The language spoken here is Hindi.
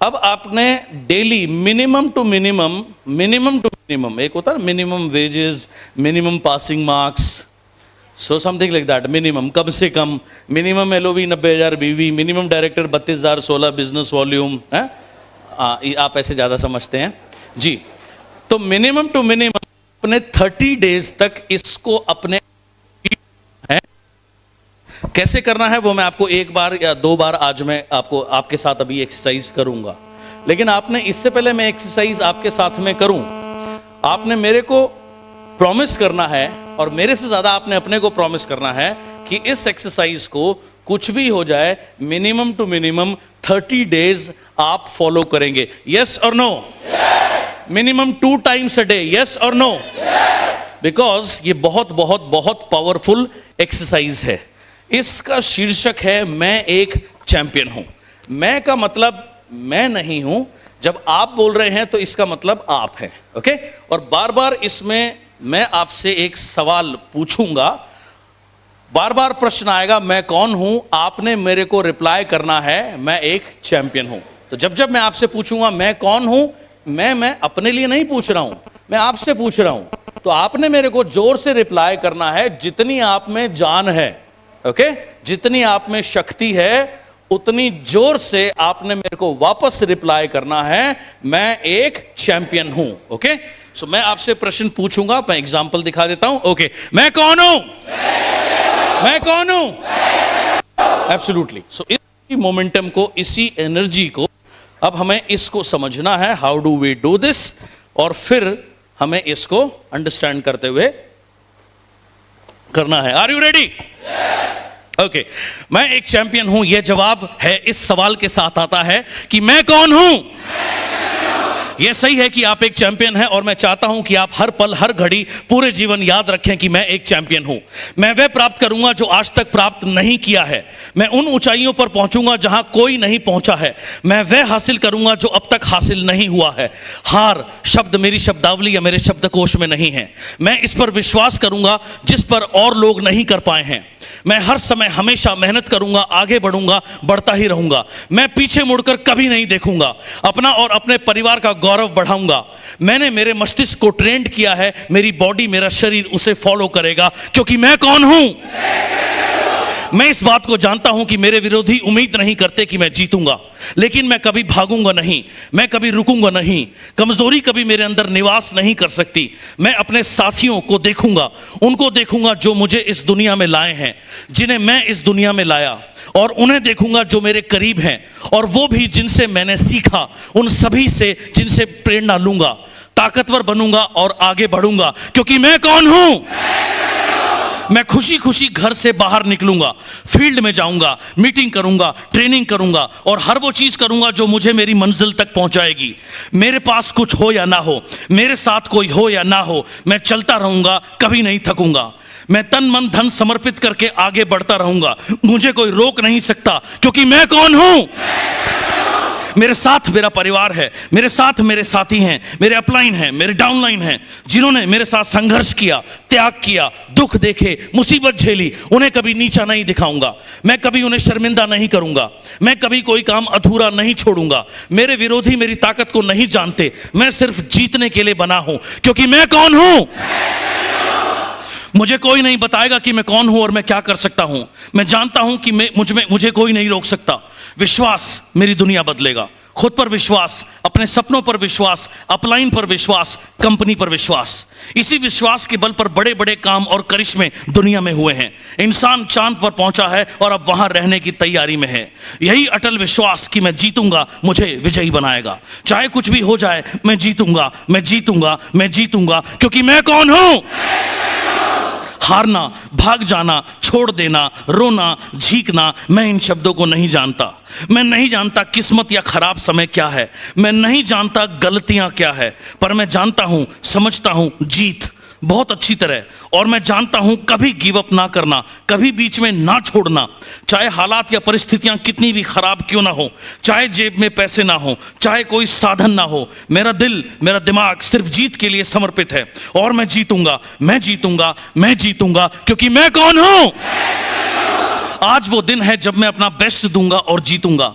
अब आपने डेली मिनिमम टू मिनिमम, एक होता है minimum wages, minimum passing marks, so something like that, minimum, कम से कम, मिनिमम एलओवी 90,000 बीवी, मिनिमम डायरेक्टर 32,000, 16 बिजनेस वॉल्यूम है। आप ऐसे ज़्यादा समझते हैं जी। तो मिनिमम टू मिनिमम अपने 30 डेज तक इसको अपने है कैसे करना है वो मैं आपको एक बार या दो बार आज मैं आपको आपके साथ अभी एक्सरसाइज करूंगा। लेकिन आपने इससे पहले मैं एक्सरसाइज आपके साथ में करूं, आपने मेरे को प्रॉमिस करना है और मेरे से ज्यादा आपने अपने को प्रॉमिस करना है कि इस एक्सरसाइज को कुछ भी हो जाए मिनिमम टू मिनिमम 30 डेज आप फॉलो करेंगे। यस और no? Minimum 2 times a day. Yes और नो? बिकॉज ये बहुत बहुत बहुत पावरफुल एक्सरसाइज है। इसका शीर्षक है मैं एक चैंपियन हूं। मैं का मतलब मैं नहीं हूं, जब आप बोल रहे हैं तो इसका मतलब आप हैं। ओके? और बार बार इसमें मैं आपसे एक सवाल पूछूंगा, बार बार प्रश्न आएगा मैं कौन हूं, आपने मेरे को रिप्लाई करना है मैं एक चैंपियन हूं। तो जब जब मैं आपसे पूछूंगा मैं कौन हूं, मैं अपने लिए नहीं पूछ रहा हूं, मैं आपसे पूछ रहा हूं, तो आपने मेरे को जोर से रिप्लाई करना है जितनी आप में जान है। ओके? जितनी आप में शक्ति है उतनी जोर से आपने मेरे को वापस रिप्लाई करना है मैं एक चैंपियन हूं। ओके? सो मैं आपसे प्रश्न पूछूंगा, मैं एग्जांपल दिखा देता हूं। ओके, मैं कौन हूं? मैं कौन हूं? एब्सोल्युटली। सो इसी मोमेंटम को, इसी एनर्जी को अब हमें इसको समझना है, how do we do this, और फिर हमें इसको अंडरस्टैंड करते हुए करना है। Are you ready? ओके, मैं एक चैंपियन हूं, यह जवाब है इस सवाल के साथ आता है कि मैं कौन हूं। यह सही है कि आप एक चैंपियन हैं और मैं चाहता हूं कि आप हर पल हर घड़ी पूरे जीवन याद रखें कि मैं एक चैंपियन हूं। मैं वह प्राप्त करूंगा जो आज तक प्राप्त नहीं किया है। मैं उन ऊंचाइयों पर पहुंचूंगा जहां कोई नहीं पहुंचा है। मैं वह हासिल करूंगा जो अब तक हासिल नहीं हुआ है। हार शब्द मेरी शब्दावली या मेरे शब्दकोश में नहीं है। मैं इस पर विश्वास करूंगा जिस पर और लोग नहीं कर पाए हैं। मैं हर समय हमेशा मेहनत करूंगा, आगे बढ़ूंगा, बढ़ता ही रहूंगा। मैं पीछे मुड़कर कभी नहीं देखूंगा। अपना और अपने परिवार का गौरव बढ़ाऊंगा। मैंने मेरे मस्तिष्क को ट्रेंड किया है, मेरी बॉडी, मेरा शरीर उसे फॉलो करेगा, क्योंकि मैं कौन हूं? मैं इस बात को जानता हूं कि मेरे विरोधी उम्मीद नहीं करते कि मैं जीतूंगा, लेकिन मैं कभी भागूंगा नहीं, मैं कभी रुकूंगा नहीं। कमजोरी कभी मेरे अंदर निवास नहीं कर सकती। मैं अपने साथियों को देखूंगा, उनको देखूंगा जो मुझे इस दुनिया में लाए हैं, जिन्हें मैं इस दुनिया में लाया, और उन्हें देखूंगा जो मेरे करीब हैं, और वो भी जिनसे मैंने सीखा, उन सभी से जिनसे प्रेरणा लूंगा। ताकतवर बनूंगा और आगे बढ़ूंगा, क्योंकि मैं कौन हूं? मैं खुशी खुशी घर से बाहर निकलूंगा, फील्ड में जाऊंगा, मीटिंग करूंगा, ट्रेनिंग करूंगा, और हर वो चीज करूंगा जो मुझे मेरी मंजिल तक पहुंचाएगी। मेरे पास कुछ हो या ना हो, मेरे साथ कोई हो या ना हो, मैं चलता रहूंगा, कभी नहीं थकूंगा। मैं तन मन धन समर्पित करके आगे बढ़ता रहूंगा। मुझे कोई रोक नहीं सकता, क्योंकि मैं कौन हूं? मेरे साथ मेरा परिवार है, मेरे साथ मेरे साथी हैं, मेरे अपलाइन हैं, मेरे डाउनलाइन हैं, जिन्होंने मेरे साथ संघर्ष किया, त्याग किया, दुख देखे, मुसीबत झेली। उन्हें कभी नीचा नहीं दिखाऊंगा, मैं कभी उन्हें शर्मिंदा नहीं करूंगा, मैं कभी कोई काम अधूरा नहीं छोड़ूंगा। मेरे विरोधी मेरी ताकत को नहीं जानते, मैं सिर्फ जीतने के लिए बना हूं, क्योंकि मैं कौन हूं? मुझे कोई नहीं बताएगा कि मैं कौन हूं और मैं क्या कर सकता हूं। मैं जानता हूं कि मुझे कोई नहीं रोक सकता। विश्वास मेरी दुनिया बदलेगा। खुद पर विश्वास, अपने सपनों पर विश्वास, अपलाइन पर विश्वास, कंपनी पर विश्वास। इसी विश्वास के बल पर बड़े बड़े काम और करिश्मे दुनिया में हुए हैं। इंसान चांद पर पहुंचा है और अब वहां रहने की तैयारी में है। यही अटल विश्वास कि मैं जीतूंगा मुझे विजयी बनाएगा। चाहे कुछ भी हो जाए, मैं जीतूंगा, मैं जीतूंगा, मैं जीतूंगा, क्योंकि मैं कौन हूं? हारना, भाग जाना, छोड़ देना, रोना, झीकना, मैं इन शब्दों को नहीं जानता। मैं नहीं जानता किस्मत या खराब समय क्या है, मैं नहीं जानता गलतियां क्या है, पर मैं जानता हूं, समझता हूं जीत बहुत अच्छी तरह। और मैं जानता हूं कभी गिव अप ना करना, कभी बीच में ना छोड़ना। चाहे हालात या परिस्थितियां कितनी भी खराब क्यों ना हो, चाहे जेब में पैसे ना हो, चाहे कोई साधन ना हो, मेरा दिल, मेरा दिमाग सिर्फ जीत के लिए समर्पित है। और मैं जीतूंगा, मैं जीतूंगा, मैं जीतूंगा, क्योंकि मैं कौन हूं? आज वो दिन है जब मैं अपना बेस्ट दूंगा और जीतूंगा।